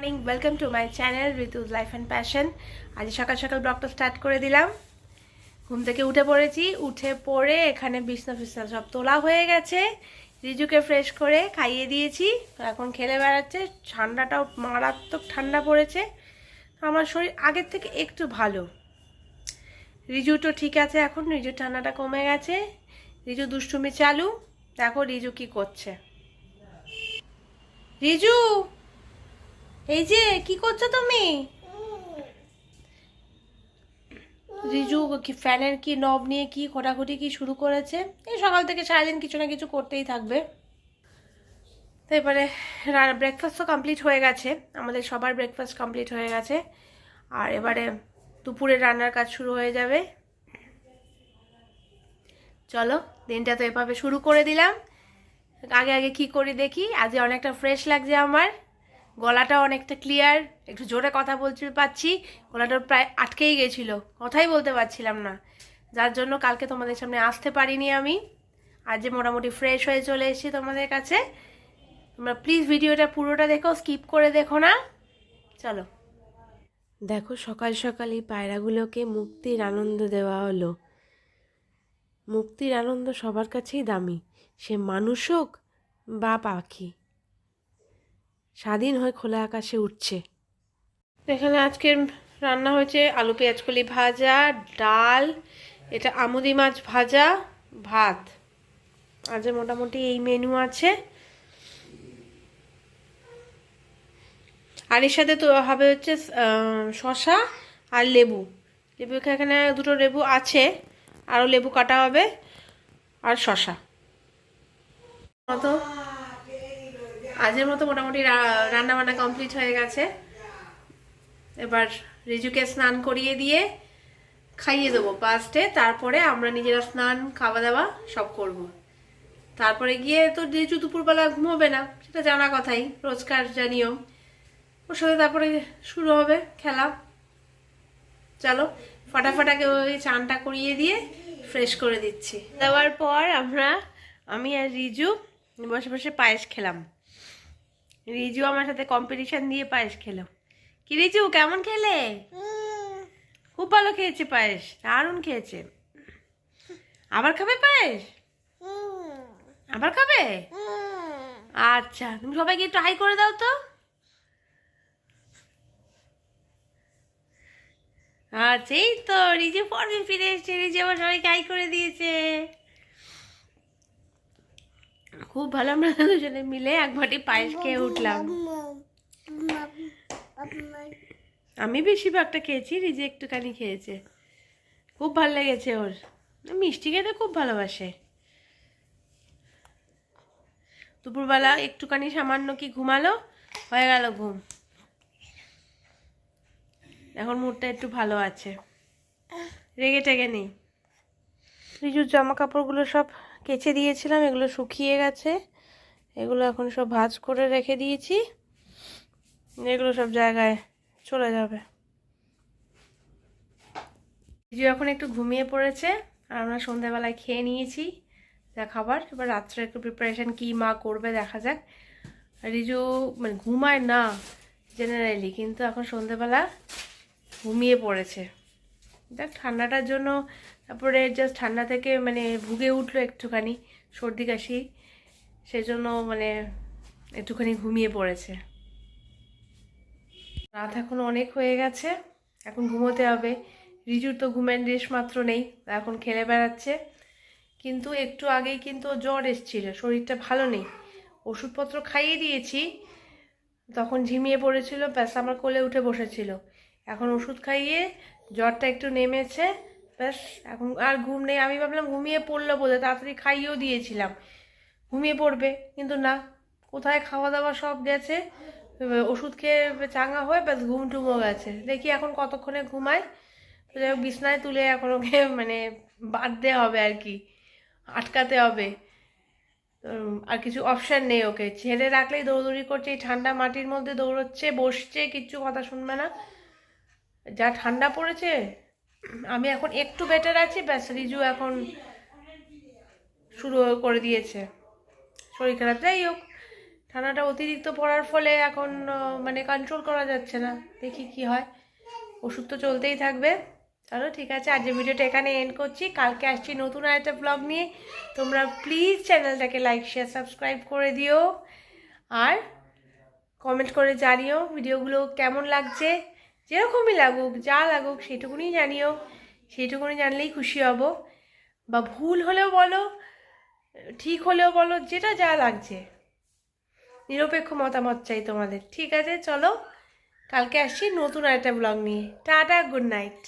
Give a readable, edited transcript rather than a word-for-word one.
Morning, welcome to my channel Ritu's life and passion. আজ সকাল সকাল ব্লগটা স্টার্ট করে দিলাম। ঘুম থেকে উঠে পড়েছি, উঠে পড়ে এখানে বিছনা ফিছনা সব তোলা হয়ে গেছে। রিজুকে ফ্রেশ করে খাইয়ে দিয়েছি, এখন খেলে বেড়াচ্ছে। ঠান্ডাটাও মারাত্মক ঠান্ডা পড়েছে। আমার শরীর আগের থেকে একটু ভালো। রিজু তো ঠিক আছে, এখন রিজুর ঠান্ডাটা কমে গেছে। রিজু দুষ্টুমি চালু। দেখো রিজু কি করছে। রিজু, এই যে কি করছো তুমি? রিজু কি ফ্যানের কি নব নিয়ে কি খোটাখুটি কি শুরু করেছে। এই সকাল থেকে সারাদিন কিছু না কিছু করতেই থাকবে। তো এবারে ব্রেকফাস্ট তো কমপ্লিট হয়ে গেছে, আমাদের সবার ব্রেকফাস্ট কমপ্লিট হয়ে গেছে। আর এবারে দুপুরে রান্নার কাজ শুরু হয়ে যাবে। চলো, দিনটা তো এভাবে শুরু করে দিলাম। আগে আগে কি করি দেখি। আজ অনেকটা ফ্রেশ লাগছে আমার, গলাটা অনেকটা ক্লিয়ার, একটু জোরে কথা বলতে পারছি। গলাটা প্রায় আটকেই গেছিল, কথাই বলতে পারছিলাম না, যার জন্য কালকে তোমাদের সামনে আসতে পারিনি আমি। আজ যে মোটামুটি ফ্রেশ হয়ে চলে এসেছি তোমাদের কাছে। তোমরা প্লিজ ভিডিওটা পুরোটা দেখো, স্কিপ করে দেখো না। চলো, দেখো সকাল সকাল এই পায়রাগুলোকে মুক্তির আনন্দ দেওয়া হলো। মুক্তির আনন্দ সবার কাছেই দামি, সে মানুষ হোক বা পাখি। স্বাধীন হয়ে খোলা আকাশে উঠছে। এখানে আজকের রান্না হয়েছে আলু পেঁয়াজকলি ভাজা, ডাল, এটা আমুদি মাছ ভাজা, ভাত। আজ মোটামুটি এই মেনু আছে। আর এর সাথে তো হবে হচ্ছে শসা আর লেবু। লেবু এখানে দুটো লেবু আছে, আরও লেবু কাটা হবে, আর শসা। মতো আজের মতো মোটামুটি রান্না বান্না কমপ্লিট হয়ে গেছে। এবার রিজুকে স্নান করিয়ে দিয়ে খাইয়ে দেবো ফার্স্টে, তারপরে আমরা নিজেরা স্নান খাওয়া দাওয়া সব করব। তারপরে গিয়ে তো রিজু দুপুরবেলা ঘুমোবে না, সেটা জানা কথাই, রোজকার যা নিয়ম। ওর সাথে তারপরে শুরু হবে খেলা। চলো ফাটাফাটাকে ওই চানটা করিয়ে দিয়ে ফ্রেশ করে দিচ্ছি। দেওয়ার পর আমি আর রিজু বসে বসে পায়েস খেলাম। রিজু আমার সাথে কম্পিটিশন দিয়ে পায়েস খেলো। কি রিজু, কেমন খেলে? খুব ভালো খেয়েছে পায়েস, দারুণ খেয়েছে। আবার খাবে পায়েস? আবার খাবে? আচ্ছা, তুমি সবাইকে ট্রাই করে দাও তো। আচ্ছা, এই তো রিজু পর্বে ফিরে এসেছে। রিজু আবার সবাইকে ট্রাই করে দিয়েছে। খুব ভালো, আমরা দুজনে মিলে এক বাটি পায়েস খেয়ে উঠলাম। আমি বেশিরভাগটা খেয়েছি, রিজু একটুখানি খেয়েছে। খুব ভালো লেগেছে ওর, মিষ্টি খেতে খুব ভালোবাসে। দুপুরবেলা একটুখানি সামান্য কি ঘুমালো, হয়ে গেল ঘুম। এখন মুডটা একটু ভালো আছে, রেগে টেগে নেই। রিজুর জামা কাপড়গুলো সব কেচে দিয়েছিলাম, এগুলো শুকিয়ে গেছে। এগুলো এখন সব ভাঁজ করে রেখে দিয়েছি, এগুলো সব জায়গায় চলে যাবে। রিজু এখন একটু ঘুমিয়ে পড়েছে, আর আমরা সন্ধ্যাবেলায় খেয়ে নিয়েছি যা খাবার। এবার রাত্রে একটু প্রিপারেশান কী মা করবে দেখা যাক। রিজু মানে ঘুমায় না জেনারেলি, কিন্তু এখন সন্ধ্যাবেলা ঘুমিয়ে পড়েছে। দেখ ঠান্ডাটার জন্য, তারপরে জাস্ট ঠান্ডা থেকে মানে ভুগে উঠলো একটুখানি, সর্দি কাশি, সেজন্য মানে একটুখানি ঘুমিয়ে পড়েছে। রাত এখন অনেক হয়ে গেছে, এখন ঘুমোতে হবে। রিজুর তো ঘুমের রেশ মাত্র নেই, এখন খেলে বেড়াচ্ছে। কিন্তু একটু আগেই কিন্তু জ্বর এসেছিল, শরীরটা ভালো নেই। ওষুধপত্র খাইয়ে দিয়েছি, তখন ঝিমিয়ে পড়েছিল, ব্যাস আমার কোলে উঠে বসেছিল। এখন ওষুধ খাইয়ে জ্বরটা একটু নেমেছে, ব্যাস এখন আর ঘুম নেই। আমি ভাবলাম ঘুমিয়ে পড়লো বোধহয়, তাড়াতাড়ি খাইয়েও দিয়েছিলাম ঘুমিয়ে পড়বে, কিন্তু না, কোথায় খাওয়া দাওয়া সব গেছে। ওষুধ খেয়ে চাঙ্গা হয়ে ব্যাস ঘুম টুমও গেছে। দেখি এখন কতক্ষণে ঘুমায়। তো যাই হোক, বিছনায় তুলে এখন ওকে মানে বাঁধতে হবে আর কি, আটকাতে হবে। আর কিছু অপশান নেই, ওকে ছেড়ে রাখলেই দৌড়দৌড়ি করছে, এই ঠান্ডা মাটির মধ্যে দৌড়চ্ছে, বসছে, কিচ্ছু কথা শুনবে না। যা ঠান্ডা পড়েছে। আমি এখন একটু বেটার আছি, ব্যাস রিজু এখন শুরু করে দিয়েছে শরীর খারাপ। যাই হোক, ঠান্ডাটা অতিরিক্ত পড়ার ফলে এখন মানে কন্ট্রোল করা যাচ্ছে না, দেখি কি হয়। ওষুধ তো চলতেই থাকবে। চলো ঠিক আছে, আজকের ভিডিওটা এখানে এন্ড করছি। কালকে আসছি নতুন আরেকটা ব্লগ নিয়ে। তোমরা প্লিজ চ্যানেলটাকে লাইক শেয়ার সাবস্ক্রাইব করে দিও, আর কমেন্ট করে জানিও ভিডিওগুলো কেমন লাগছে। যেরকমই লাগুক, যা লাগুক সেইটুকুনি জানিও, সেইটুকুনি জানলেই খুশি হব। বা ভুল হলেও বলো, ঠিক হলেও বলো, যেটা যা লাগছে, নিরপেক্ষ মতামত চাই তোমাদের। ঠিক আছে, চলো কালকে আসছি নতুন আরেকটা ব্লগ নিয়ে। Tata, good night.